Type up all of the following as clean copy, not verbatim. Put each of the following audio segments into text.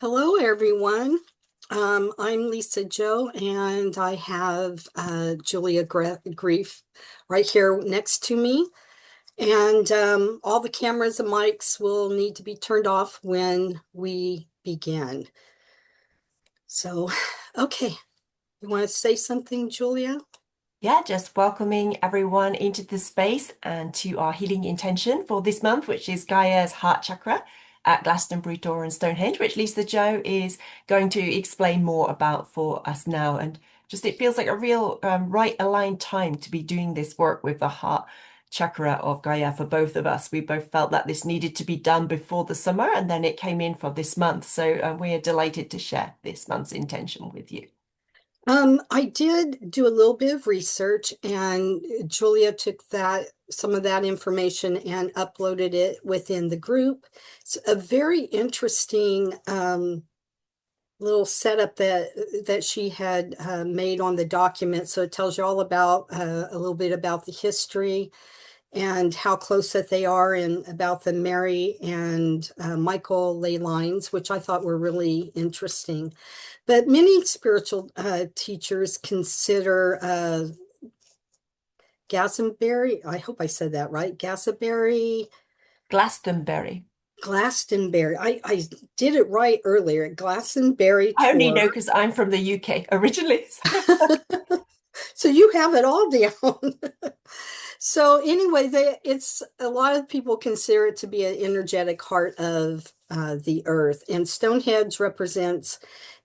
Hello, everyone. I'm Lisa Joe, and I have Julia Grief right here next to me. And all the cameras and mics will need to be turned off when we begin. So, okay, you want to say something, Julia? Yeah, just welcoming everyone into this space and to our healing intention for this month, which is Gaia's heart chakra at Glastonbury Door and Stonehenge, which Lisa Joe is going to explain more about for us now. And just it feels like a real right aligned time to be doing this work with the heart chakra of Gaia for both of us. We both felt that this needed to be done before the summer, and then it came in for this month. So we're delighted to share this month's intention with you. I did do a little bit of research, and Julia took some of that information and uploaded it within the group. It's a very interesting little setup that she had made on the document. So it tells you all about a little bit about the history and how close that they are, and about the Mary and Michael ley lines, which I thought were really interesting. But many spiritual teachers consider Gassenberry, I hope I said that right, Gassenberry, Glastonbury. Glastonbury. I did it right earlier. Glastonbury I only tour. know because I'm from the UK originally. So you have it all down. So anyway, it's a lot of people consider it to be an energetic heart of the earth, and Stonehenge represents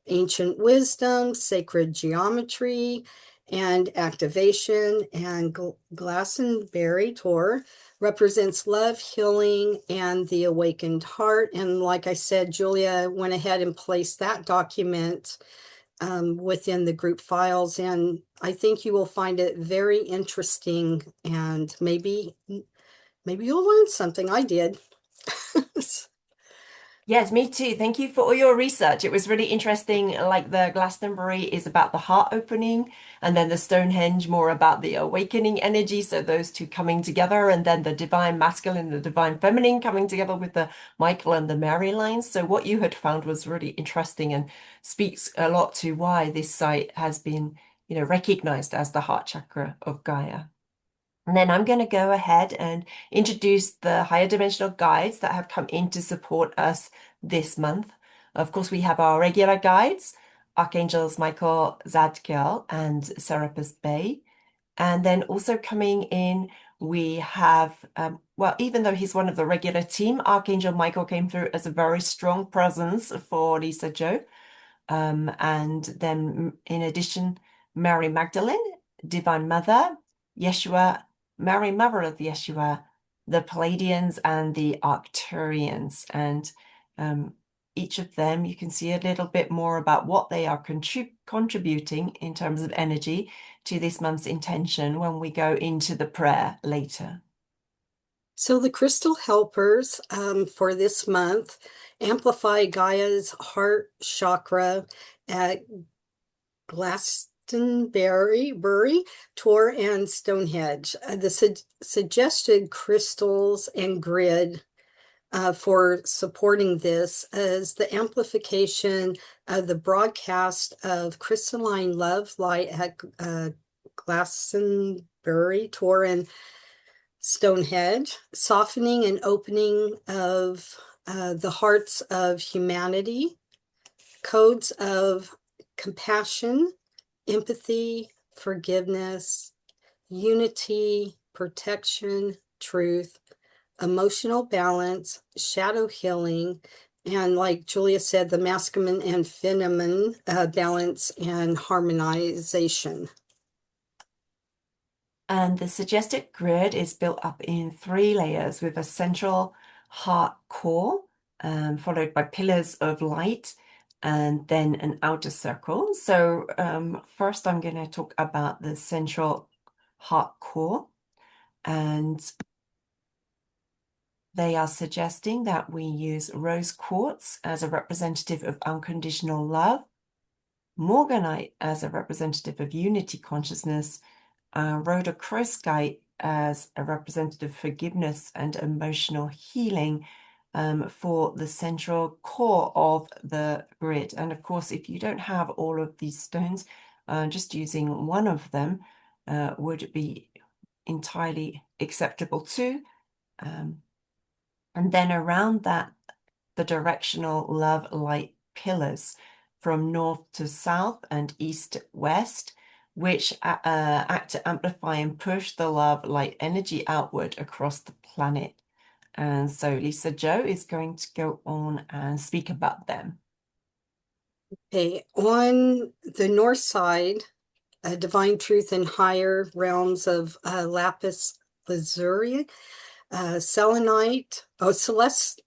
ancient wisdom, sacred geometry, and activation. And Glastonbury Tor represents love, healing, and the awakened heart. And like I said, Julia went ahead and placed that document within the group files, and I think you will find it very interesting, and maybe you'll learn something. I did. Yes, me too. Thank you for all your research. It was really interesting. Like the Glastonbury is about the heart opening, and then the Stonehenge more about the awakening energy. So those two coming together, and then the divine masculine, the divine feminine coming together with the Michael and the Mary lines. So what you had found was really interesting and speaks a lot to why this site has been, recognized as the heart chakra of Gaia. And then I'm going to go ahead and introduce the higher dimensional guides that have come in to support us this month. Of course, we have our regular guides, Archangels Michael, Zadkiel, and Serapis Bey. And then also coming in, we have, well, even though he's one of the regular team, Archangel Michael came through as a very strong presence for Lisa Joe. And then in addition, Mary Magdalene, Divine Mother, Yeshua, Mary Mother of Yeshua, the Palladians and the Arcturians. And each of them, you can see a little bit more about what they are contributing in terms of energy to this month's intention when we go into the prayer later. So the crystal helpers for this month amplify Gaia's heart chakra at Glastonbury, Tor, and Stonehenge. The suggested crystals and grid for supporting this is the amplification of the broadcast of crystalline love light at Glastonbury, Tor, and Stonehenge, softening and opening of the hearts of humanity, codes of compassion, empathy, forgiveness, unity, protection, truth, emotional balance, shadow healing, and like Julia said, the masculine and feminine balance and harmonization. And the suggested grid is built up in 3 layers with a central heart core, followed by pillars of light, and then an outer circle. So first I'm going to talk about the central heart core. And they are suggesting that we use rose quartz as a representative of unconditional love, morganite as a representative of unity consciousness, rhodochrosite as a representative of forgiveness and emotional healing, for the central core of the grid. And of course, if you don't have all of these stones, just using one of them would be entirely acceptable too. And then around that, the directional love light pillars from north to south and east to west, which act to amplify and push the love light energy outward across the planet. And so Lisa Jo is going to go on and speak about them. Okay, on the north side, divine truth and higher realms of lapis lazuli, selenite, celeste.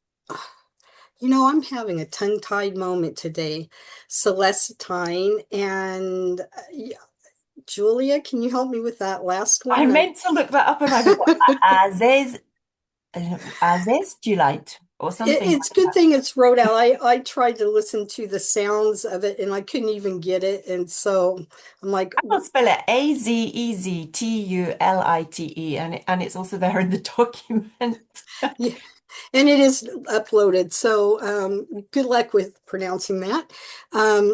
You know, I'm having a tongue-tied moment today. Celestine and Julia, can you help me with that last I one? meant to look that up and I forgot. Azezulite or something It's like good that. thing it's wrote out. I tried to listen to the sounds of it and I couldn't even get it. And so I'm like, I'll spell it Azeztulite, and it's also there in the document. yeah. And it is uploaded. So good luck with pronouncing that.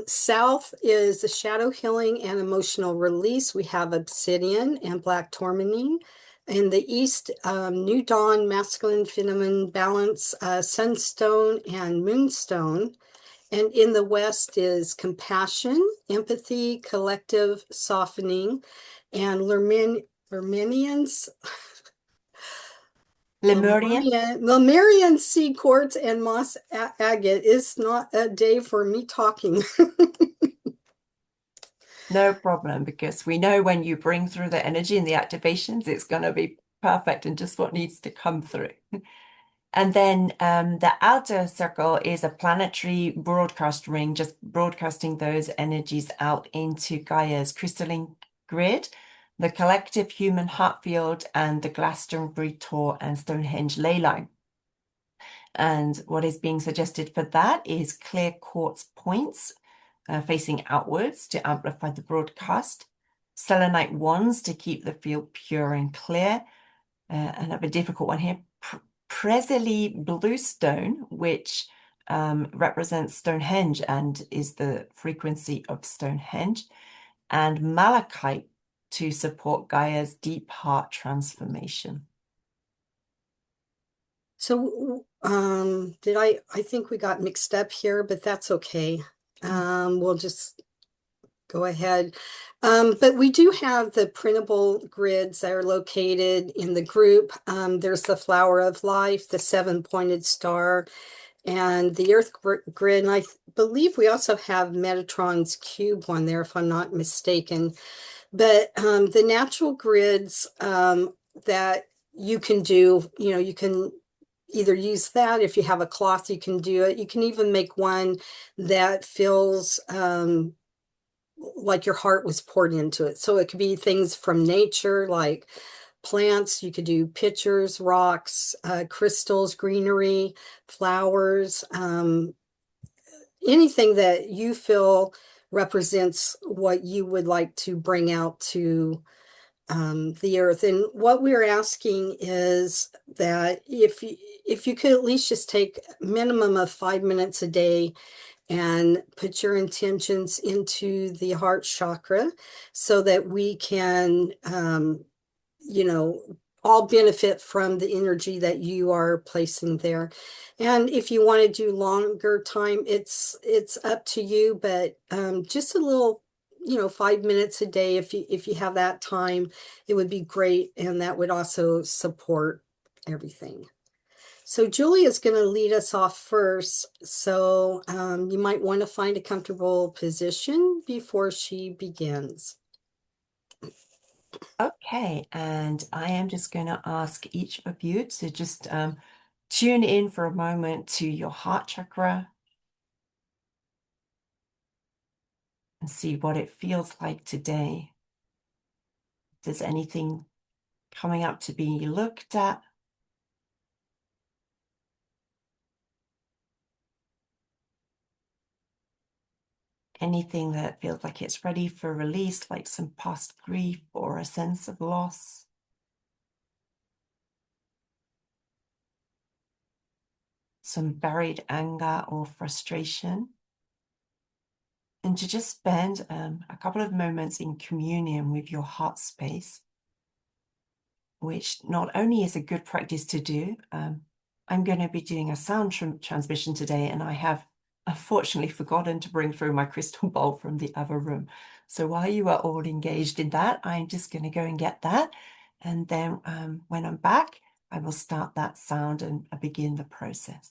South is the shadow healing and emotional release. We have obsidian and black tourmaline. In the east, new dawn, masculine, feminine balance, sunstone and moonstone. And in the west is compassion, empathy, collective softening, and Lerminians. Lemurian? Lemurian sea quartz and moss agate is not a day for me talking. No problem, because we know when you bring through the energy and the activations, it's going to be perfect and just what needs to come through. And then the outer circle is a planetary broadcast ring, just broadcasting those energies out into Gaia's crystalline grid, the collective human heart field, and the Glastonbury tour and Stonehenge ley line. And what is being suggested for that is clear quartz points facing outwards to amplify the broadcast, selenite wands to keep the field pure and clear, and I have a difficult one here, Presley bluestone, which represents Stonehenge and is the frequency of Stonehenge, and malachite to support Gaia's deep heart transformation. So I think we got mixed up here, but that's okay. We'll just go ahead. But we do have the printable grids that are located in the group. There's the flower of life, the seven-pointed star, and the earth grid. And I believe we also have Metatron's cube one there, if I'm not mistaken. But the natural grids that you can do, you know, you can either use that. If you have a cloth, you can do it. You can even make one that feels like your heart was poured into it. So it could be things from nature, like plants. You could do pictures, rocks, crystals, greenery, flowers, anything that you feel represents what you would like to bring out to the earth. And what we're asking is that if you could at least just take a minimum of 5 minutes a day and put your intentions into the heart chakra so that we can, you know, all benefit from the energy that you are placing there. And if you want to do longer time, it's up to you, but just a little, you know, 5 minutes a day, if you have that time, it would be great. And that would also support everything. So Julia's going to lead us off first. So you might want to find a comfortable position before she begins. Okay, and I am just going to ask each of you to just tune in for a moment to your heart chakra and see what it feels like today. If there's anything coming up to be looked at. Anything that feels like it's ready for release, like some past grief or a sense of loss. some buried anger or frustration, and to just spend a couple of moments in communion with your heart space, which not only is a good practice to do. I'm going to be doing a sound transmission today, and I have unfortunately forgotten to bring through my crystal bowl from the other room. So while you are all engaged in that, I'm just going to go and get that. And then when I'm back, I will start that sound and begin the process.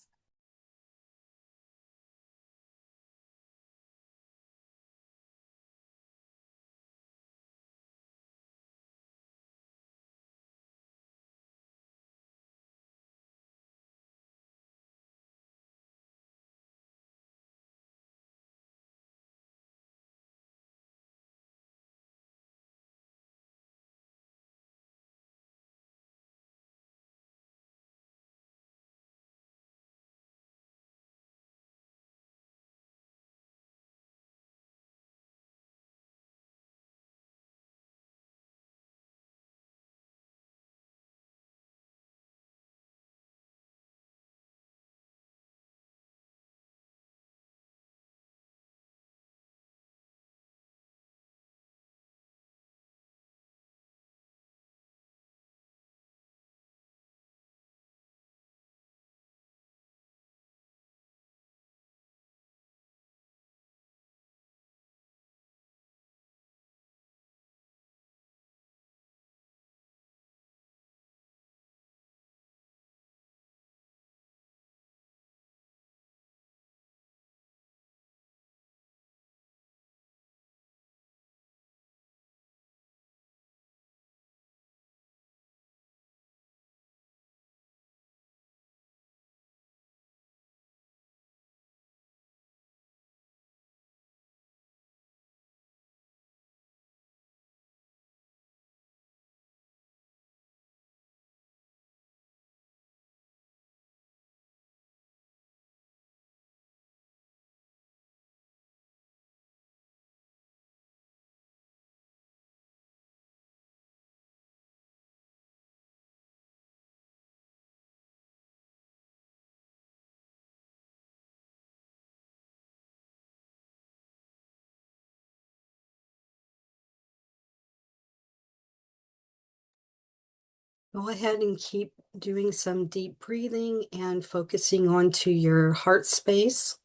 Go ahead and keep doing some deep breathing and focusing onto your heart space.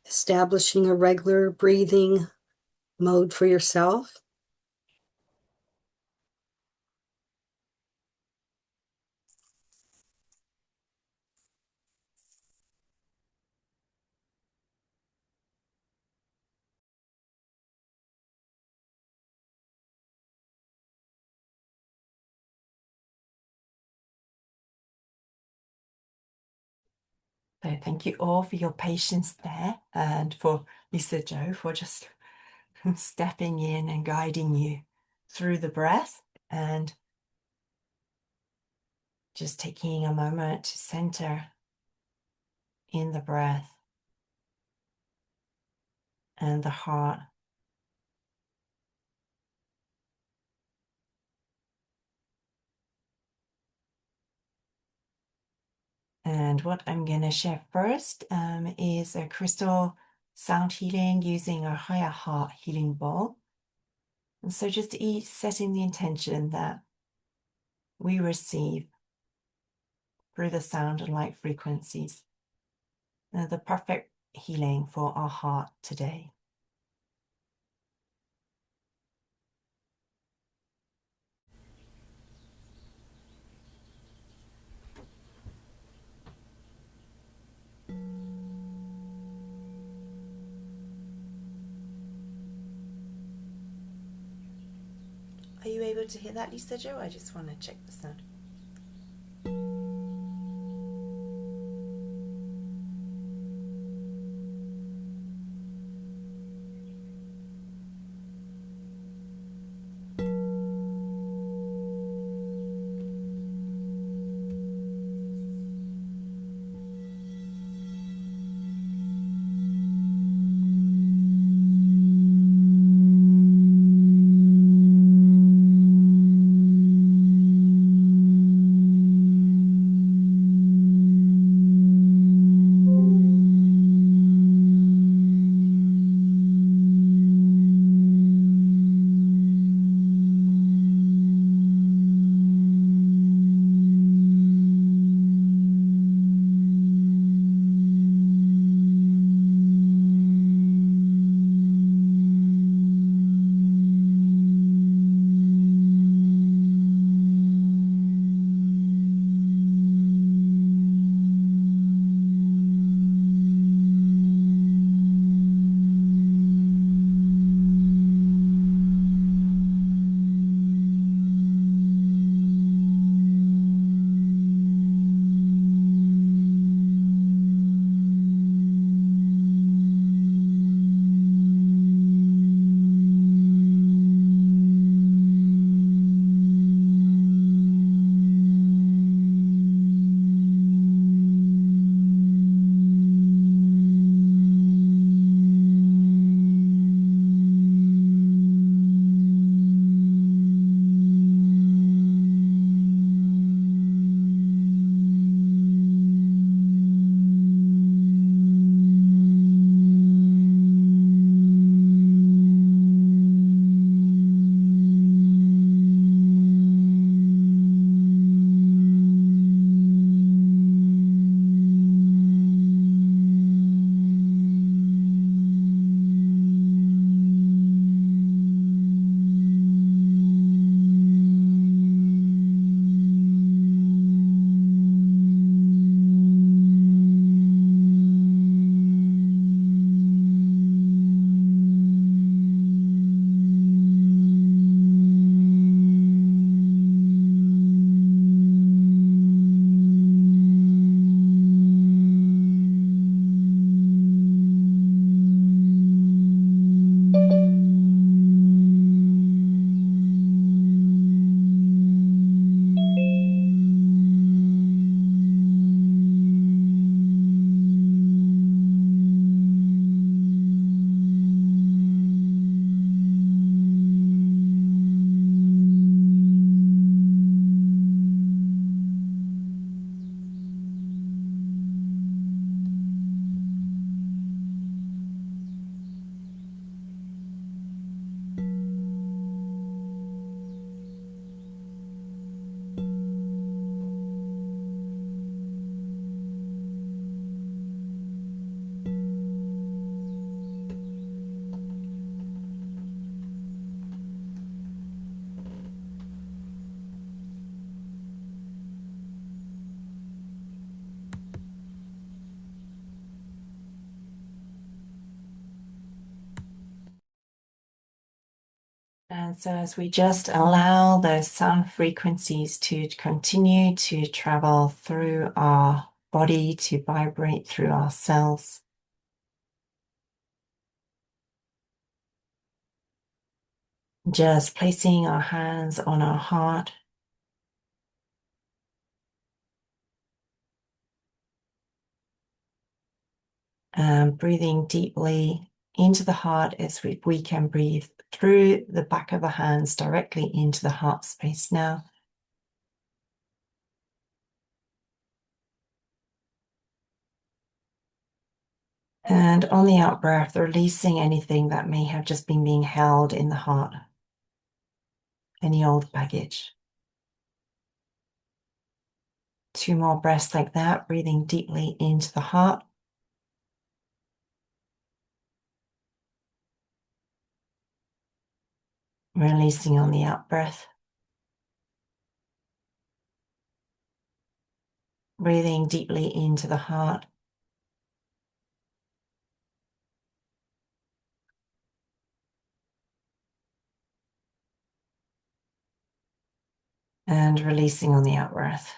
Establishing a regular breathing mode for yourself. So thank you all for your patience there, and for Lisa Jo for just stepping in and guiding you through the breath, and just taking a moment to center in the breath and the heart. And what I'm going to share first is a crystal sound healing using a higher heart healing bowl. And so just setting the intention that we receive through the sound and light frequencies the perfect healing for our heart today. Are you able to hear that, Lisa Jo? I just want to check the sound. And so as we just allow those sound frequencies to continue to travel through our body, to vibrate through our cells, just placing our hands on our heart, and breathing deeply into the heart as we can breathe through the back of the hands directly into the heart space now. And on the out breath, releasing anything that may have just been being held in the heart, any old baggage. 2 more breaths like that, breathing deeply into the heart. Releasing on the out breath. Breathing deeply into the heart. And releasing on the out breath.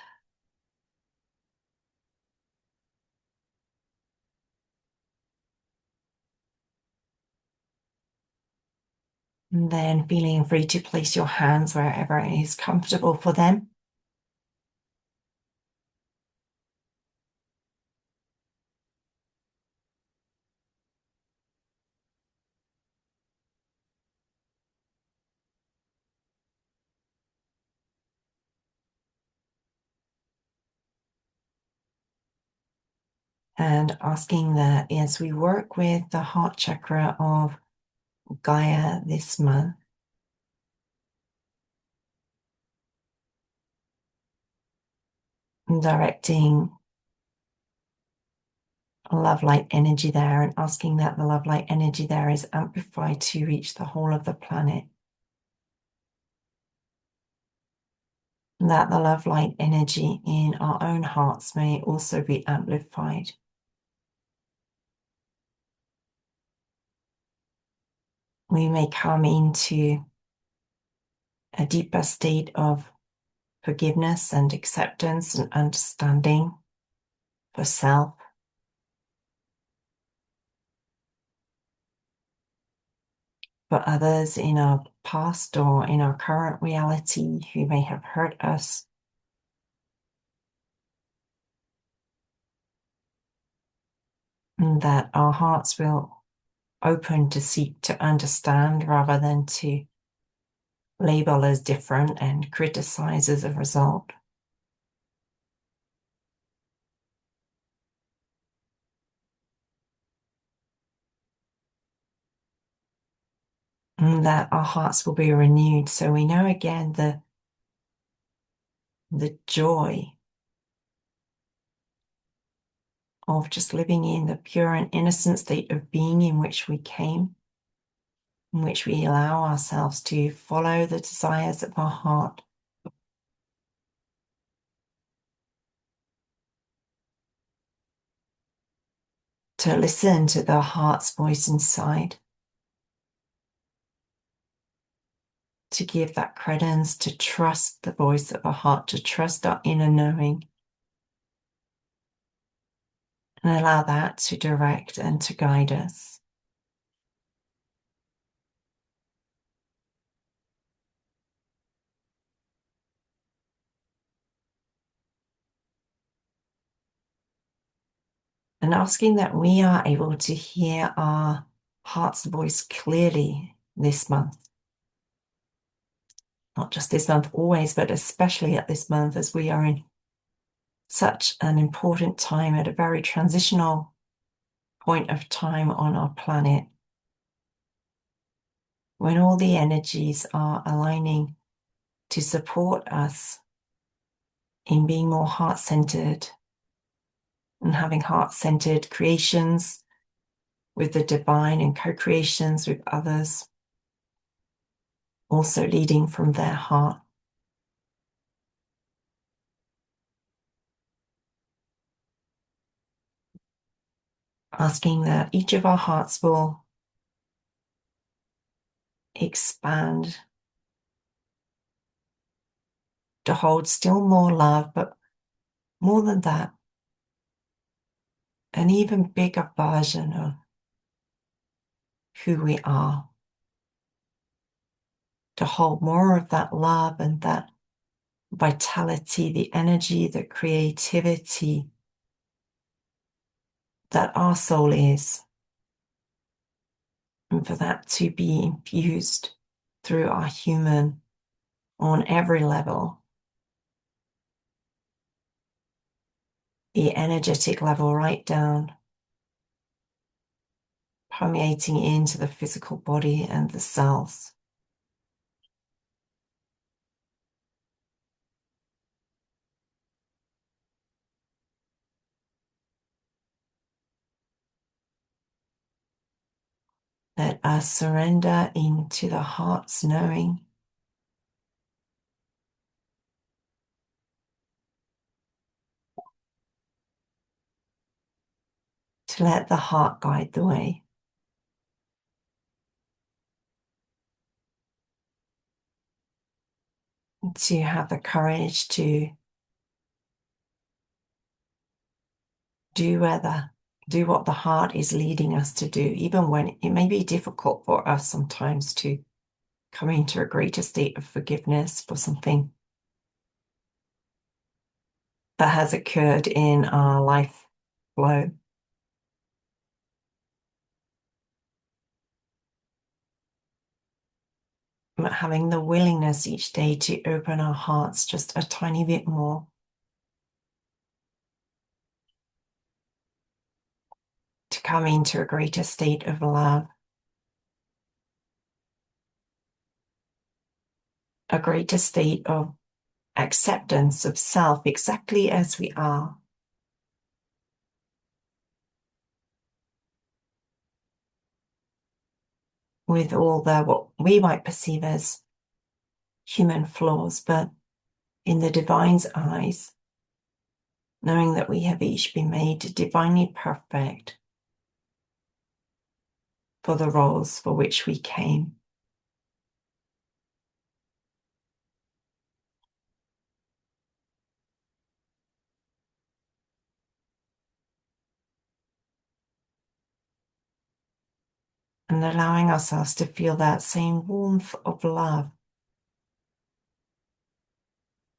And then feeling free to place your hands wherever it is comfortable for them. And asking that as we work with the heart chakra of Gaia this month, directing love light energy there and asking that the love light energy there is amplified to reach the whole of the planet. And that the love light energy in our own hearts may also be amplified. We may come into a deeper state of forgiveness and acceptance and understanding for self, for others in our past or in our current reality who may have hurt us. And that our hearts will open to seek to understand rather than to label as different and criticize as a result. And that our hearts will be renewed. So we know again the joy of just living in the pure and innocent state of being in which we came, in which we allow ourselves to follow the desires of our heart. To listen to the heart's voice inside. To give that credence, to trust the voice of our heart, to trust our inner knowing. And allow that to direct and to guide us. And asking that we are able to hear our heart's voice clearly this month. Not just this month always, but especially at this month as we are in such an important time at a very transitional point of time on our planet. When all the energies are aligning to support us in being more heart-centered and having heart-centered creations with the divine and co-creations with others, also leading from their heart. Asking that each of our hearts will expand to hold still more love, but more than that, an even bigger version of who we are, to hold more of that love and that vitality, the energy, the creativity that our soul is, and for that to be infused through our human on every level, the energetic level right down, permeating into the physical body and the cells. Let us surrender into the heart's knowing. To let the heart guide the way. To have the courage to do what the heart is leading us to do, even when it may be difficult for us sometimes to come into a greater state of forgiveness for something that has occurred in our life flow. But having the willingness each day to open our hearts just a tiny bit more. To come into a greater state of love. A greater state of acceptance of self exactly as we are. With all what we might perceive as human flaws, but in the divine's eyes, knowing that we have each been made divinely perfect for the roles for which we came. And allowing ourselves to feel that same warmth of love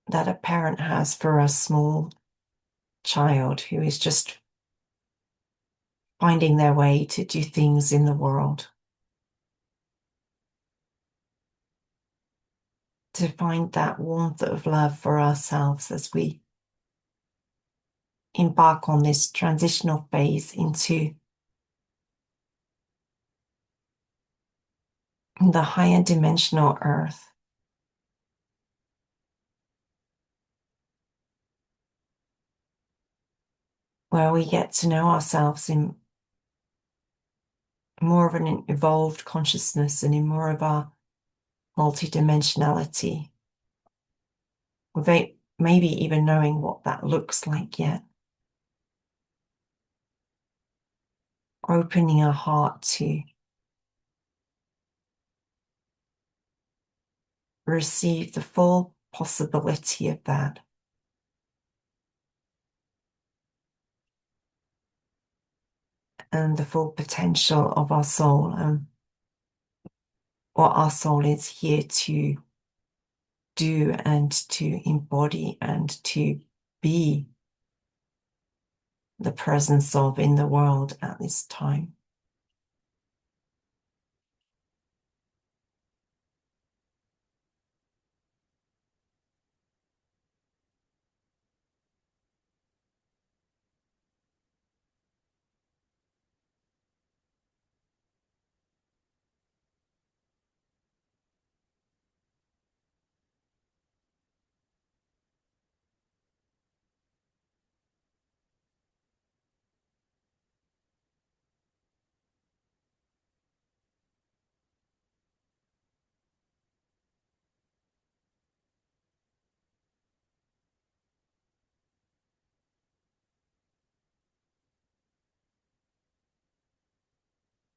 that a parent has for a small child who is just finding their way to do things in the world. To find that warmth of love for ourselves as we embark on this transitional phase into the higher dimensional earth. Where we get to know ourselves in more of an evolved consciousness and in more of our multidimensionality, without maybe even knowing what that looks like yet. Opening our heart to receive the full possibility of that. And the full potential of our soul and what our soul is here to do and to embody and to be the presence of in the world at this time.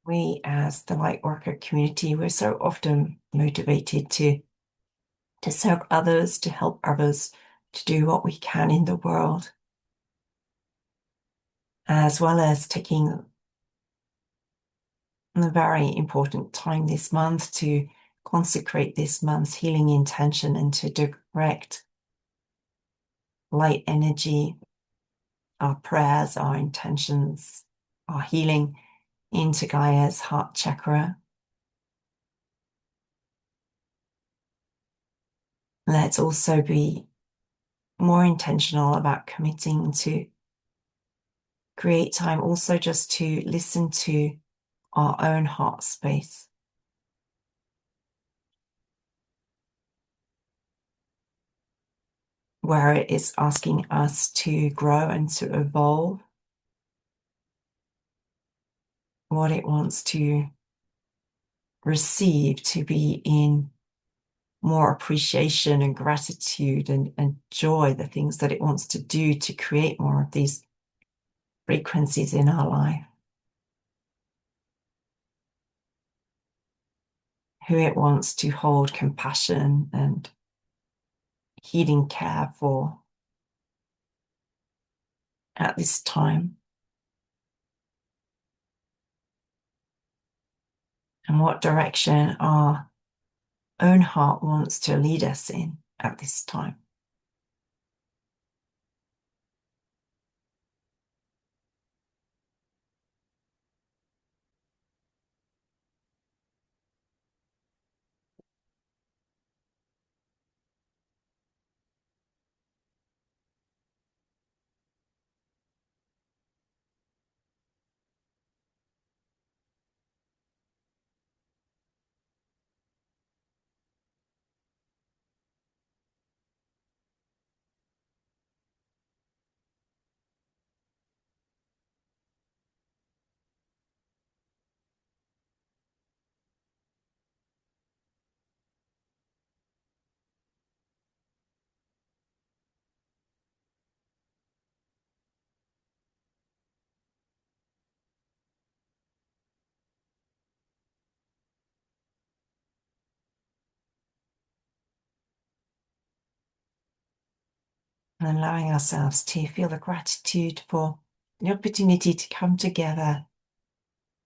We as the light worker community, we're so often motivated to to serve others, to help others, to do what we can in the world, as well as taking a very important time this month to consecrate this month's healing intention and to direct light energy, our prayers, our intentions, our healing into Gaia's heart chakra. Let's also be more intentional about committing to create time also just to listen to our own heart space, where it is asking us to grow and to evolve, what it wants to receive, to be in more appreciation and gratitude and joy, the things that it wants to do to create more of these frequencies in our life, who it wants to hold compassion and healing care for at this time, and what direction our own heart wants to lead us in at this time. And allowing ourselves to feel the gratitude for the opportunity to come together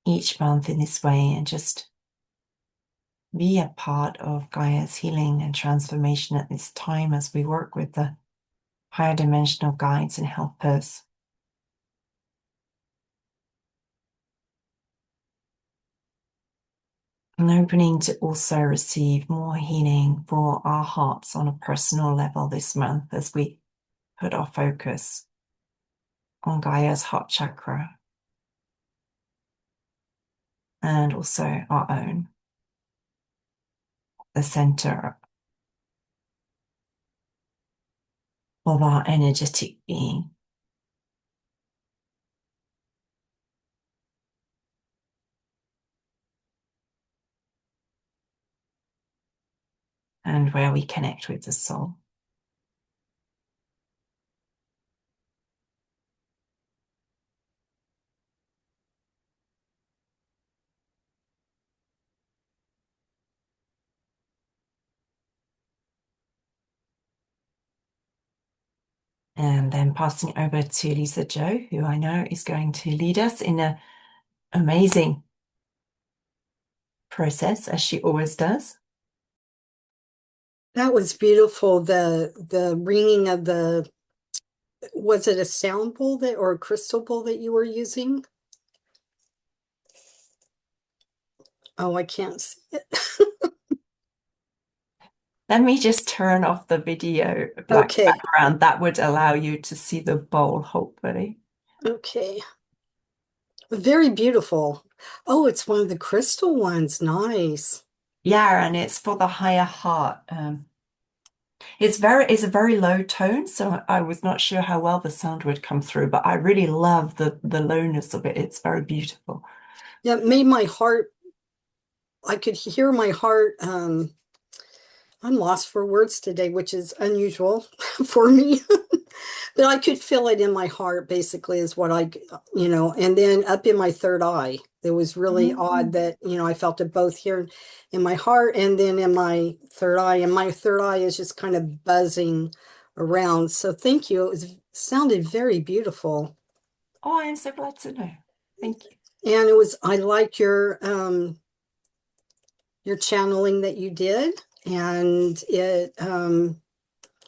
each month in this way and just be a part of Gaia's healing and transformation at this time as we work with the higher dimensional guides and helpers. And opening to also receive more healing for our hearts on a personal level this month as we put our focus on Gaia's heart chakra and also our own, the center of our energetic being. And where we connect with the soul. And then passing over to Lisa Jo, who I know is going to lead us in an amazing process, as she always does. That was beautiful. The ringing of the, was it a sound bowl that or a crystal bowl that you were using? Oh, I can't see it. Let me just turn off the video black Okay, background. That would allow you to see the bowl, hopefully. okay. Very beautiful. Oh, it's one of the crystal ones. Nice. Yeah, and it's for the higher heart. It's a very low tone, so I was not sure how well the sound would come through, but I really love the lowness of it. It's very beautiful. Yeah, it made my heart, I could hear my heart. I'm lost for words today, which is unusual for me. But I could feel it in my heart, basically, is what and then up in my third eye. It was really odd Mm. that, I felt it both here in my heart and then in my third eye. And my third eye is just kind of buzzing around. So thank you. Sounded very beautiful. Oh, I am so glad to know. Thank you. And I like your channeling that you did. And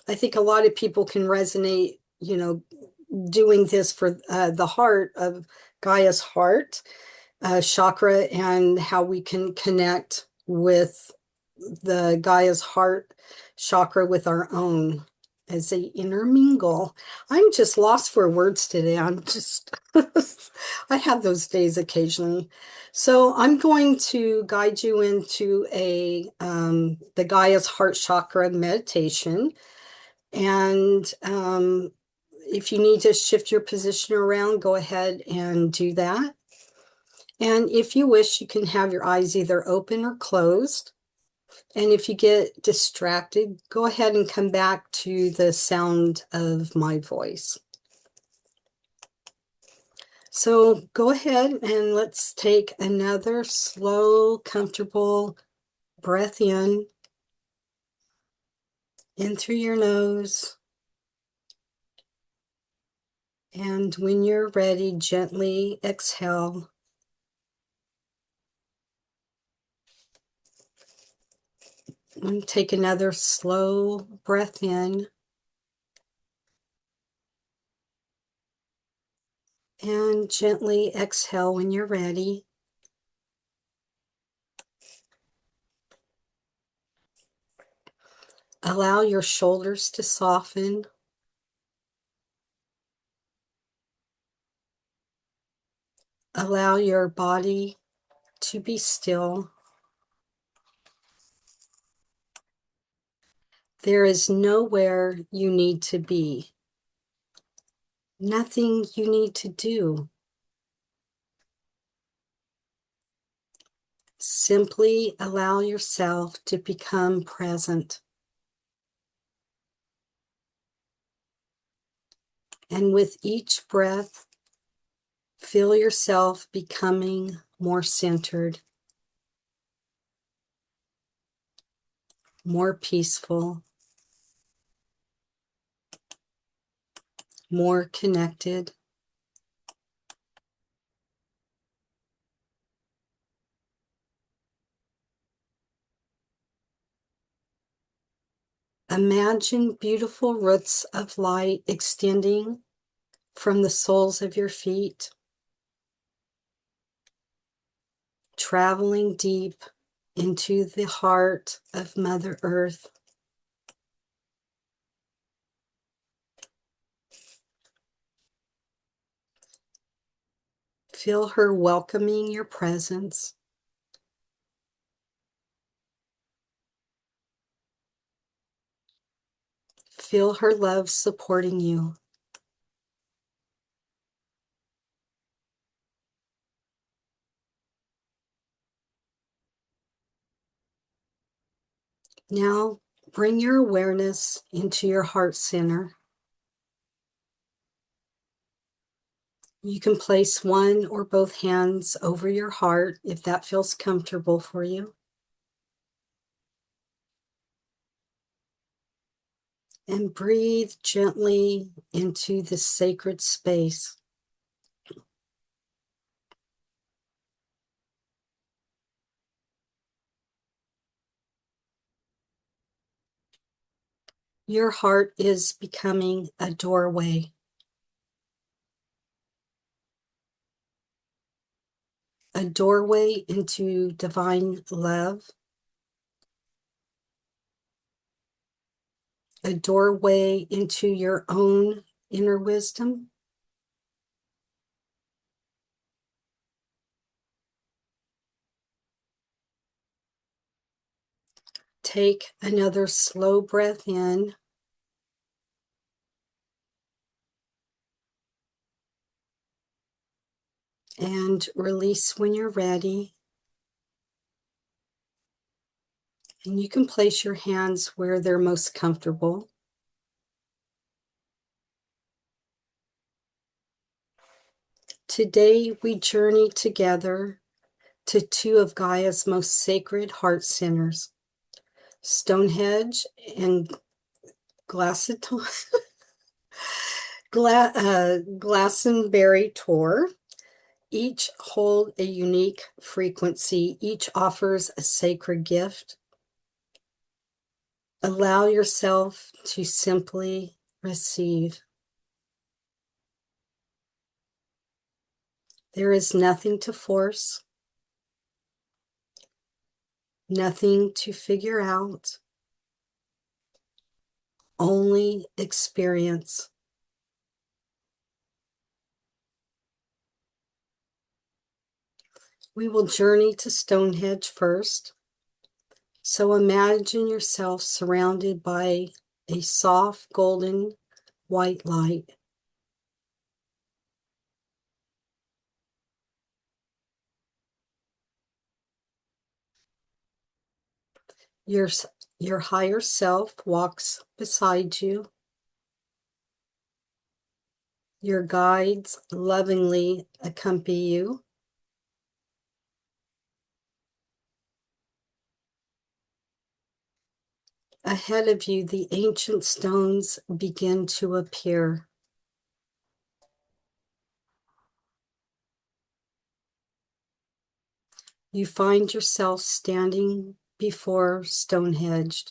I think a lot of people can resonate, doing this for the heart of Gaia's heart chakra and how we can connect with the Gaia's heart chakra with our own as they intermingle. I'm just lost for words today. I have those days occasionally. So I'm going to guide you into the Gaia's heart chakra meditation. And if you need to shift your position around, go ahead and do that. And if you wish, you can have your eyes either open or closed. And if you get distracted, go ahead and come back to the sound of my voice. So go ahead and let's take another slow, comfortable breath in through your nose. And when you're ready, gently exhale. And take another slow breath in. And gently exhale when you're ready. Allow your shoulders to soften. Allow your body to be still. There is nowhere you need to be, nothing you need to do. Simply allow yourself to become present. And with each breath, feel yourself becoming more centered, more peaceful, more connected. Imagine beautiful roots of light extending from the soles of your feet, traveling deep into the heart of Mother Earth. Feel her welcoming your presence. Feel her love supporting you. Now bring your awareness into your heart center. You can place one or both hands over your heart if that feels comfortable for you. And breathe gently into this sacred space. Your heart is becoming a doorway. A doorway into divine love, a doorway into your own inner wisdom. Take another slow breath in and release when you're ready. And you can place your hands where they're most comfortable. Today we journey together to two of Gaia's most sacred heart centers, Stonehenge and Glastonbury Tor. Each hold a unique frequency. Each offers a sacred gift. Allow yourself to simply receive. There is nothing to force, nothing to figure out, only experience. We will journey to Stonehenge first. So imagine yourself surrounded by a soft golden white light. Your, your higher self walks beside you. Your guides lovingly accompany you. Ahead of you, the ancient stones begin to appear. You find yourself standing before Stonehenge.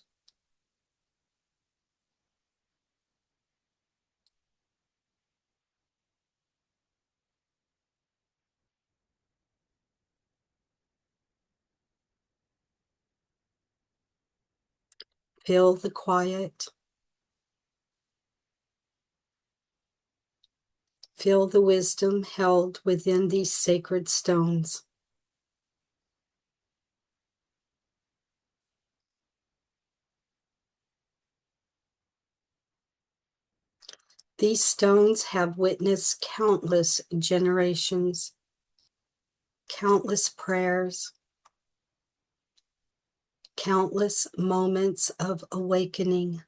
Feel the quiet. Feel the wisdom held within these sacred stones. These stones have witnessed countless generations, countless prayers, countless moments of awakening.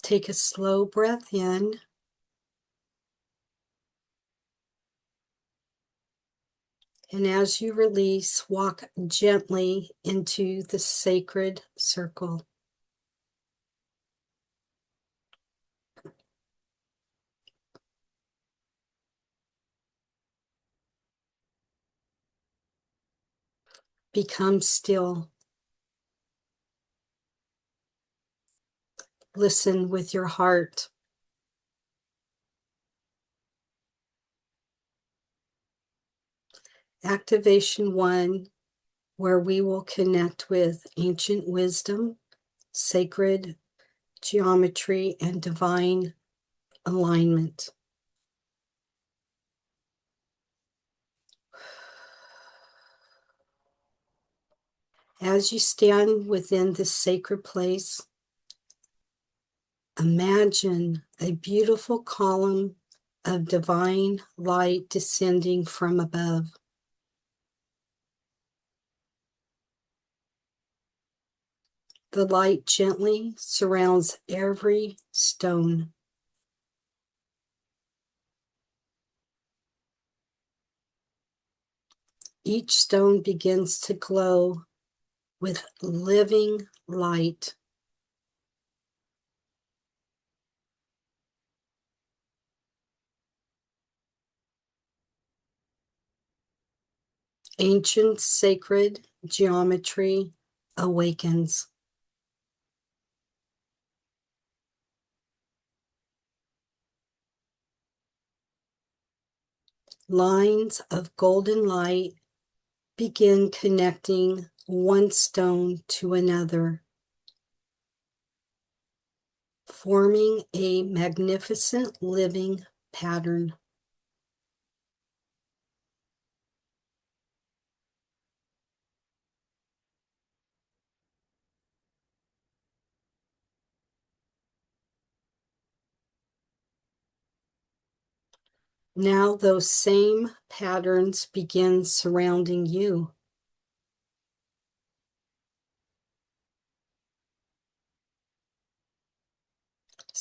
Take a slow breath in and as you release, walk gently into the sacred circle. Become still. Listen with your heart. Activation 1, where we will connect with ancient wisdom, sacred geometry, and divine alignment. As you stand within this sacred place, imagine a beautiful column of divine light descending from above. The light gently surrounds every stone. Each stone begins to glow with living light. Ancient sacred geometry awakens. Lines of golden light begin connecting one stone to another, forming a magnificent living pattern. Now those same patterns begin surrounding you.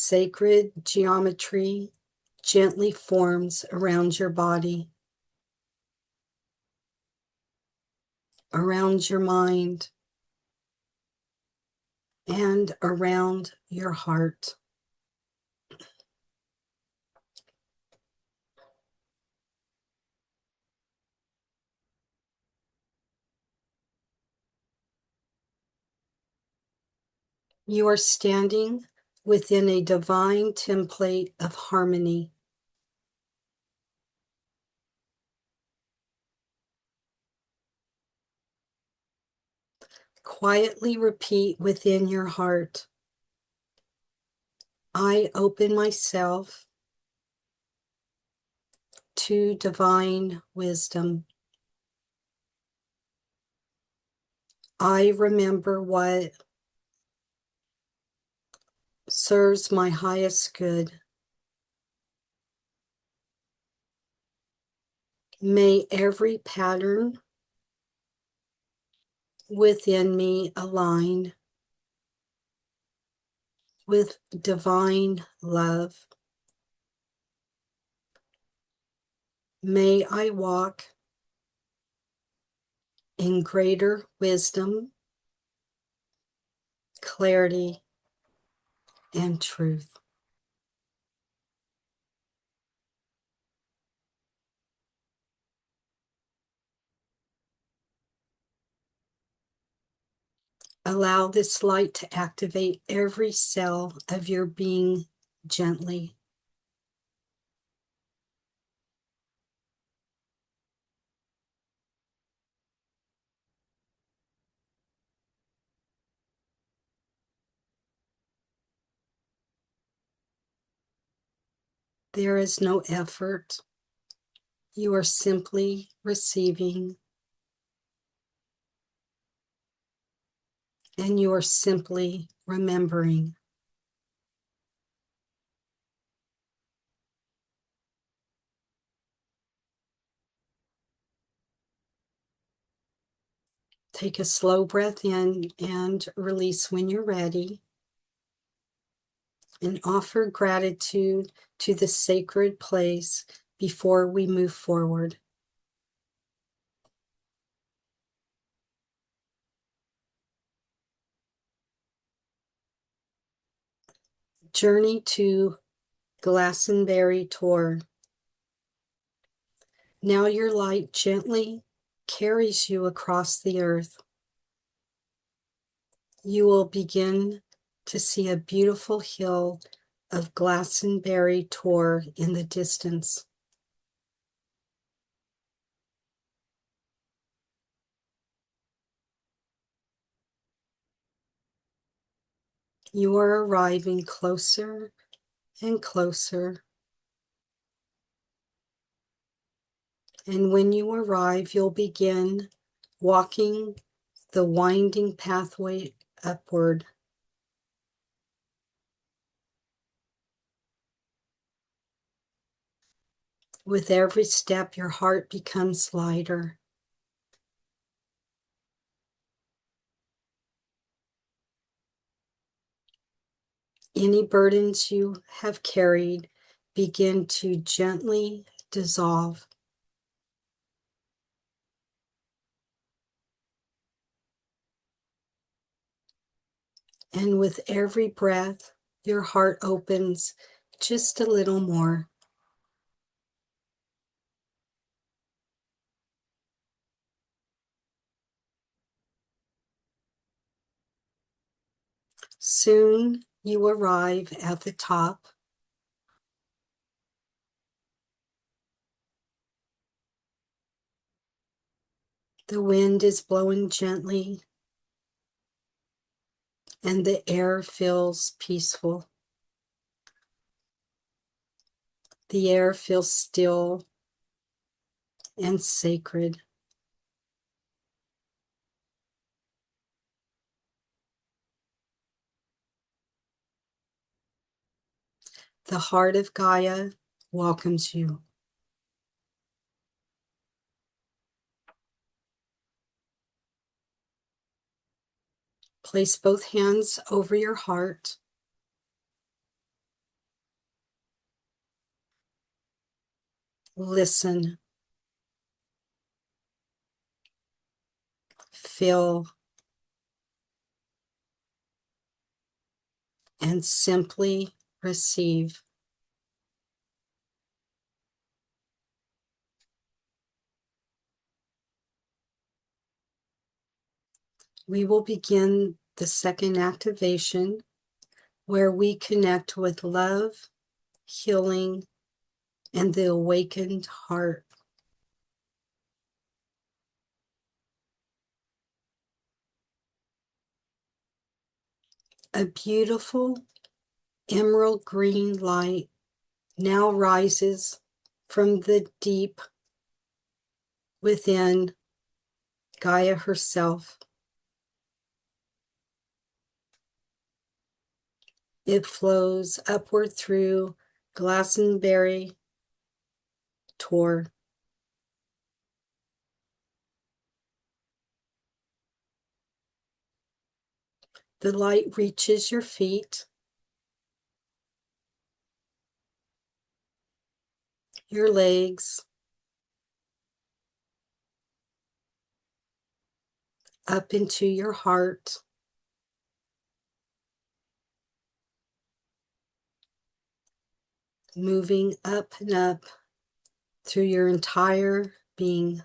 Sacred geometry gently forms around your body, around your mind, and around your heart. You are standing within a divine template of harmony. Quietly repeat within your heart, I open myself to divine wisdom. I remember what serves my highest good. May every pattern within me align with divine love. May I walk in greater wisdom, clarity, and truth. Allow this light to activate every cell of your being gently. There is no effort. You are simply receiving, and you are simply remembering. Take a slow breath in and release when you're ready. And offer gratitude to the sacred place before we move forward. Journey to Glastonbury tour. Now your light gently carries you across the earth. You will begin to see a beautiful hill of Glastonbury Tor in the distance. You are arriving closer and closer. And when you arrive, you'll begin walking the winding pathway upward. With every step, your heart becomes lighter. Any burdens you have carried begin to gently dissolve. And with every breath, your heart opens just a little more. Soon you arrive at the top. The wind is blowing gently, and the air feels peaceful. The air feels still and sacred. The heart of Gaia welcomes you. Place both hands over your heart listen, feel, and simply receive. We will begin the second activation where we connect with love, healing, and the awakened heart. A beautiful emerald green light now rises from the deep within Gaia herself. It flows upward through Glastonbury Tor. The light reaches your feet, your legs, up into your heart, moving up and up through your entire being.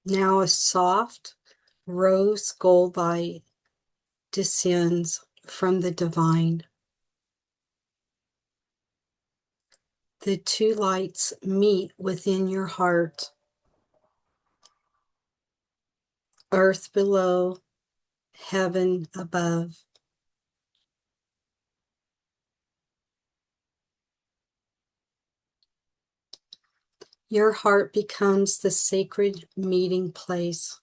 Now a soft rose gold light descends from the divine. The two lights meet within your heart, earth below, heaven above. Your heart becomes the sacred meeting place.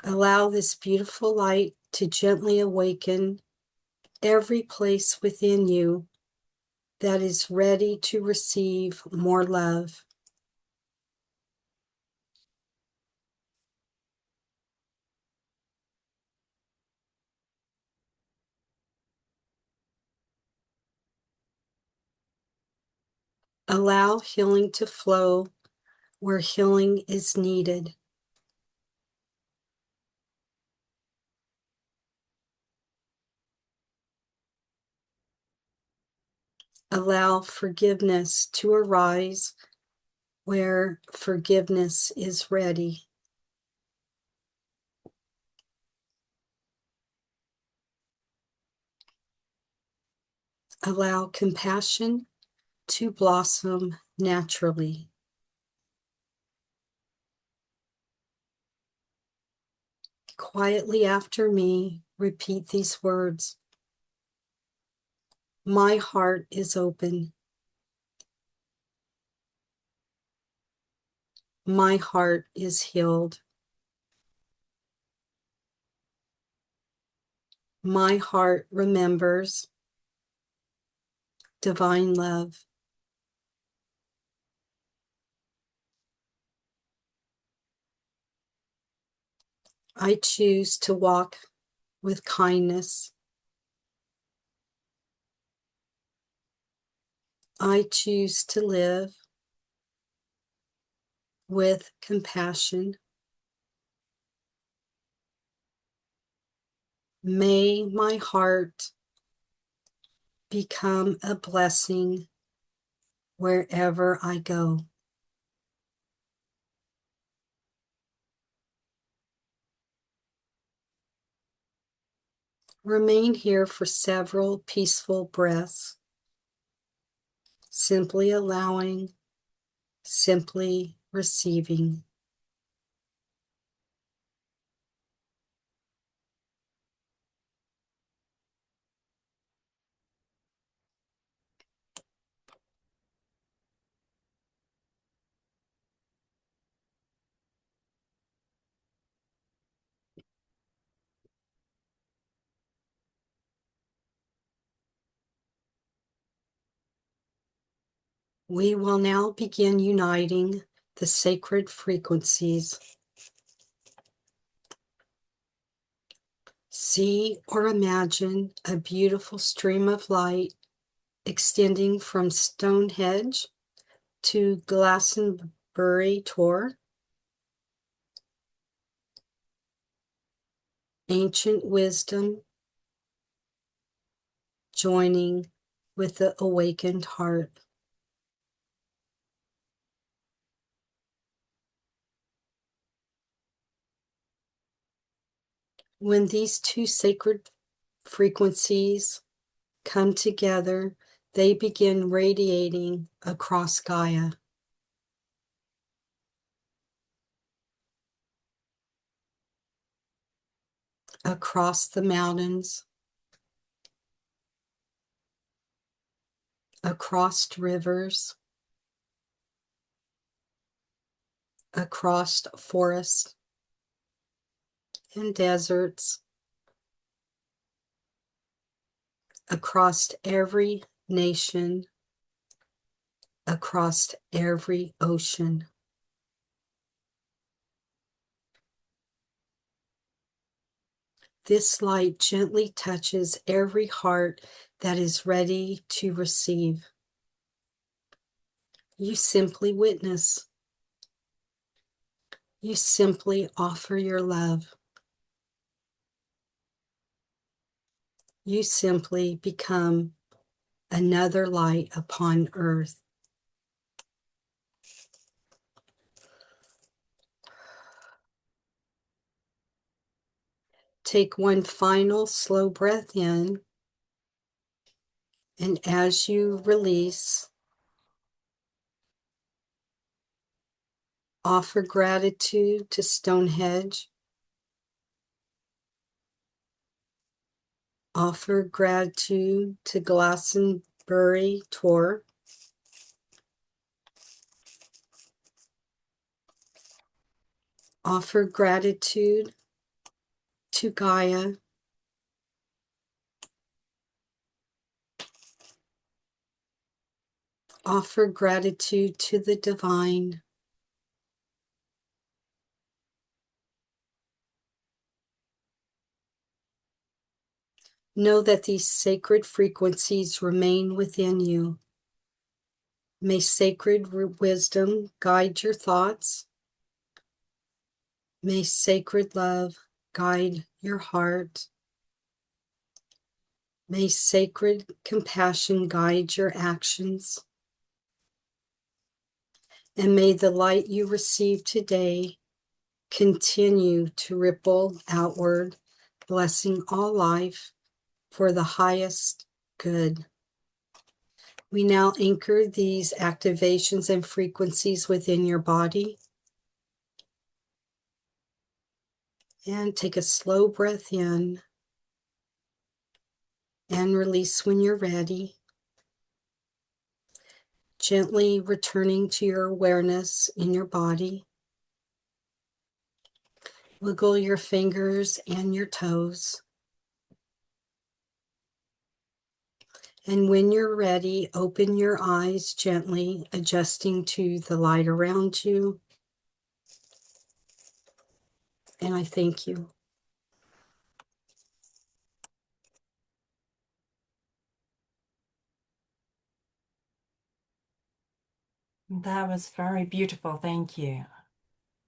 Allow this beautiful light to gently awaken every place within you that is ready to receive more love. Allow healing to flow where healing is needed. Allow forgiveness to arise where forgiveness is ready. Allow compassion to blossom naturally. Quietly after me, repeat these words. My heart is open. My heart is healed. My heart remembers divine love. I choose to walk with kindness. I choose to live with compassion. May my heart become a blessing wherever I go. Remain here for several peaceful breaths, simply allowing, simply receiving. We will now begin uniting the sacred frequencies. See or imagine a beautiful stream of light extending from Stonehenge to Glastonbury Tor, ancient wisdom joining with the awakened heart. When these two sacred frequencies come together, they begin radiating across Gaia, across the mountains, across rivers, across forests and deserts, across every nation, across every ocean. This light gently touches every heart that is ready to receive. You simply witness. You simply offer your love. You simply become another light upon earth. Take one final slow breath in, and as you release, offer gratitude to Stonehenge, offer gratitude to Glastonbury Tor, offer gratitude to Gaia, offer gratitude to the divine. Know that these sacred frequencies remain within you. May sacred wisdom guide your thoughts. May sacred love guide your heart. May sacred compassion guide your actions. And may the light you receive today continue to ripple outward, blessing all life for the highest good. We now anchor these activations and frequencies within your body. And take a slow breath in and release when you're ready. Gently returning to your awareness in your body. Wiggle your fingers and your toes. And when you're ready, open your eyes gently, adjusting to the light around you. And I thank you. That was very beautiful. Thank you.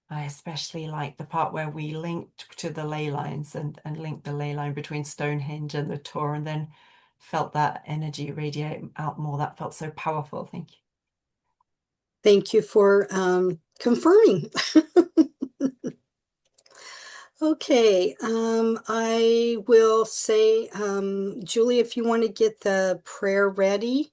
I especially like the part where we linked to the ley lines and linked the ley line between Stonehenge and the tour, and then felt that energy radiate out more. That felt so powerful. Thank you. Thank you for confirming. Okay, I will say, Julie, if you want to get the prayer ready,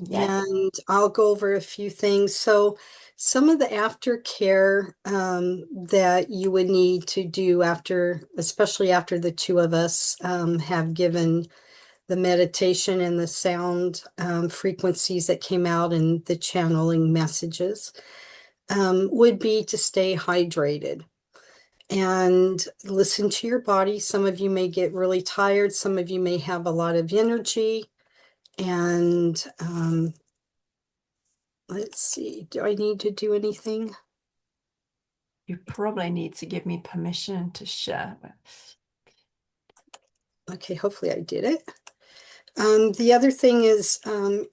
Yes. and I'll go over a few things. So some of the aftercare that you would need to do after, especially after the two of us have given the meditation and the sound frequencies that came out and the channeling messages, would be to stay hydrated and listen to your body. Some of you may get really tired. Some of you may have a lot of energy, and Let's see. Do I need to do anything? You probably need to give me permission to share. Okay, hopefully I did it. The other thing is,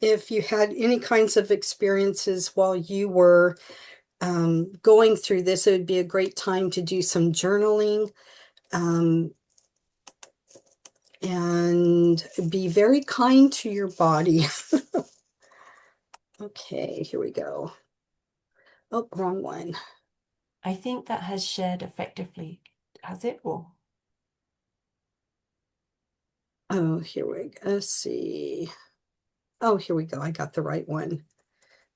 if you had any kinds of experiences while you were going through this, it would be a great time to do some journaling, and be very kind to your body. Okay, here we go. Oh, wrong one. I think that has shared effectively. Has it? Or Oh, here we go. Let's see. Oh, here we go. I got the right one.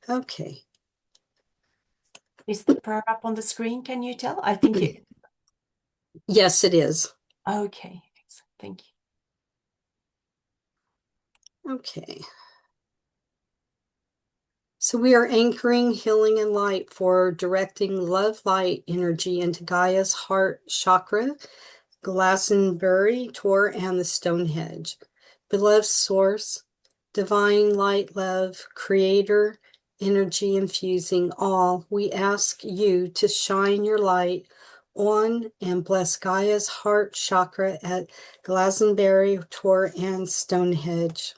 Okay. is the prayer up on the screen? Can you tell? I think it. Yes, it is. Okay. Thank you. Okay. So we are anchoring healing and light for directing love light energy into Gaia's heart chakra, Glastonbury tour, and the Stonehenge. Beloved source, divine light love, creator, energy infusing all, we ask you to shine your light on and bless Gaia's heart chakra at Glastonbury tour and Stonehenge.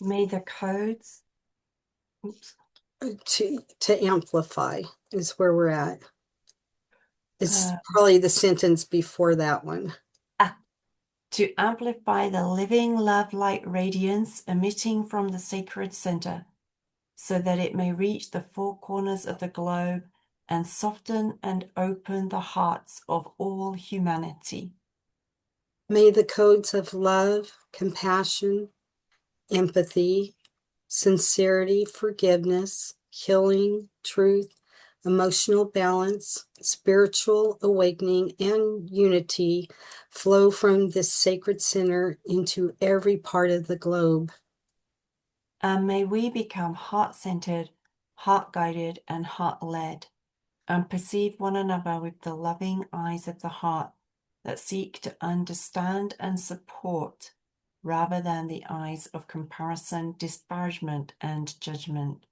May the codes. Oops. To amplify is where we're at. It's Uh, probably the sentence before that one. to amplify the living love light radiance emitting from the sacred center, so that it may reach the four corners of the globe and soften and open the hearts of all humanity. May the codes of love, compassion, empathy, sincerity, forgiveness, healing, truth, emotional balance, spiritual awakening, and unity flow from this sacred center into every part of the globe. And may we become heart-centered, heart-guided, and heart-led, and perceive one another with the loving eyes of the heart that seek to understand and support, rather than the eyes of comparison, disparagement, and judgment.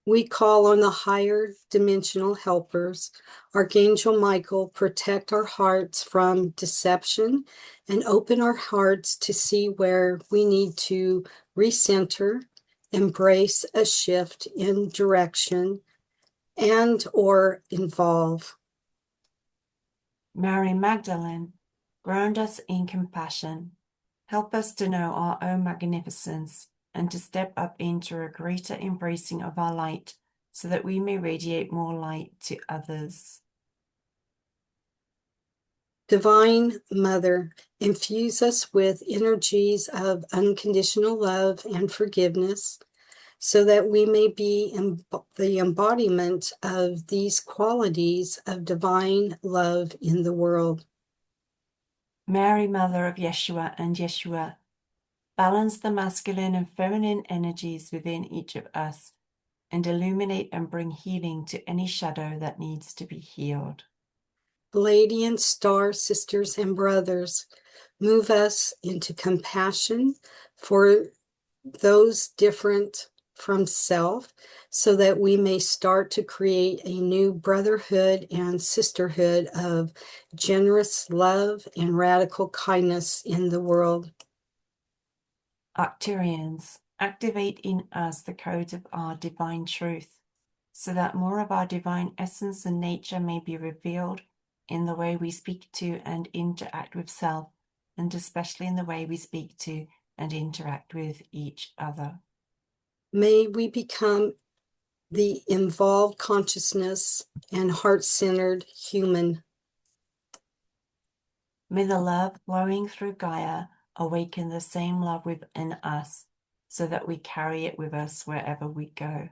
We call on the higher dimensional helpers. Archangel Michael, protect our hearts from deception and open our hearts to see where we need to recenter, embrace a shift in direction, and or involve. Mary Magdalene, ground us in compassion. Help us to know our own magnificence and to step up into a greater embracing of our light so that we may radiate more light to others. Divine Mother, infuse us with energies of unconditional love and forgiveness, so that we may be the embodiment of these qualities of divine love in the world. Mary, Mother of Yeshua and Yeshua, balance the masculine and feminine energies within each of us and illuminate and bring healing to any shadow that needs to be healed. Radiant star sisters and brothers, move us into compassion for those different from self, so that we may start to create a new brotherhood and sisterhood of generous love and radical kindness in the world. Arcturians, activate in us the codes of our divine truth, so that more of our divine essence and nature may be revealed in the way we speak to and interact with self, and especially in the way we speak to and interact with each other. May we become the involved consciousness and heart-centered human. May the love flowing through Gaia awaken the same love within us, so that we carry it with us wherever we go.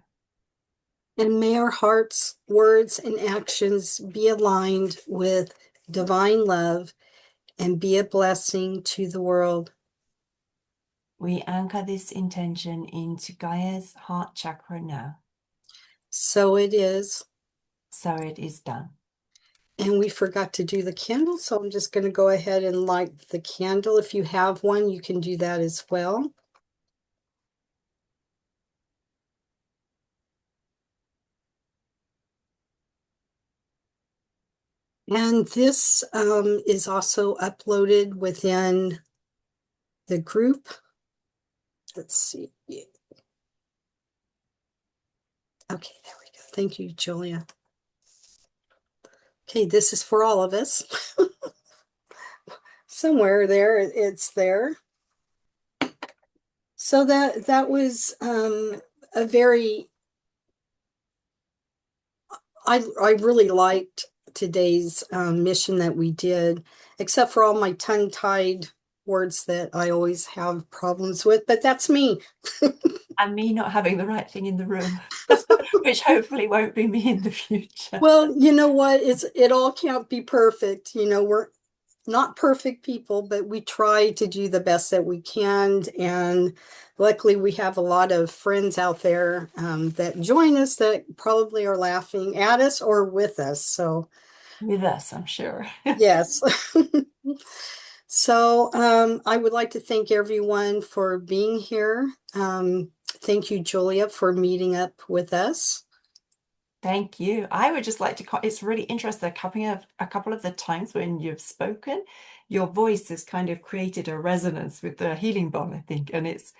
And may our hearts, words, and actions be aligned with divine love and be a blessing to the world. We anchor this intention into Gaia's heart chakra now. So it is. So it is done. And we forgot to do the candle, so I'm just going to go ahead and light the candle. If you have one, you can do that as well. And this is also uploaded within the group. Let's see. Okay, there we go. Thank you, Julia. Okay, this is for all of us. Somewhere there, it's there. So that was a very, I really liked today's mission that we did, except for all my tongue-tied words that I always have problems with, but that's me. And me not having the right thing in the room, which hopefully won't be me in the future. Well, you know what? It all can't be perfect. We're not perfect people, but we try to do the best that we can. And luckily, we have a lot of friends out there that join us that probably are laughing at us or with us. So, With us, I'm sure. yes. So, I would like to thank everyone for being here. Thank you, Julia, for meeting up with us. Thank you. I would just like to, it's really interesting. A couple of the times when you've spoken, your voice has kind of created a resonance with the healing bowl, I think, and it's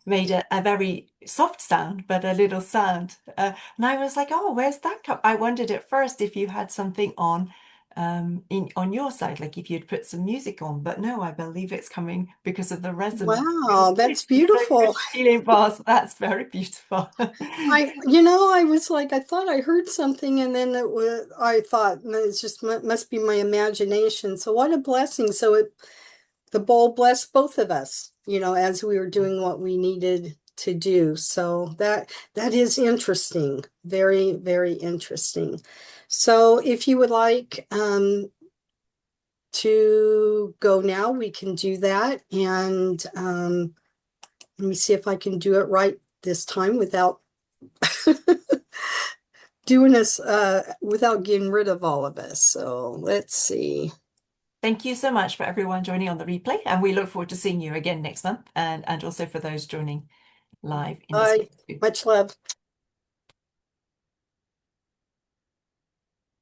made a very soft sound, but a little sound. And I was like, oh, where's that come? I wondered at first if you had something on on your side, like if you'd put some music on, but no, I believe it's coming because of the resonance of your Wow, that's voice with beautiful. the healing bars. That's very beautiful. I was like, I thought I heard something, and then I thought, "No, it's just must be my imagination." So what a blessing. So the bowl blessed both of us, as we were doing what we needed to do. So that is interesting. Very, very interesting. So if you would like to go now, we can do that. And let me see if I can do it right this time without doing us without getting rid of all of us. So let's see. Thank you so much for everyone joining on the replay, and we look forward to seeing you again next month and also for those joining live in the Bye. space too. Much love.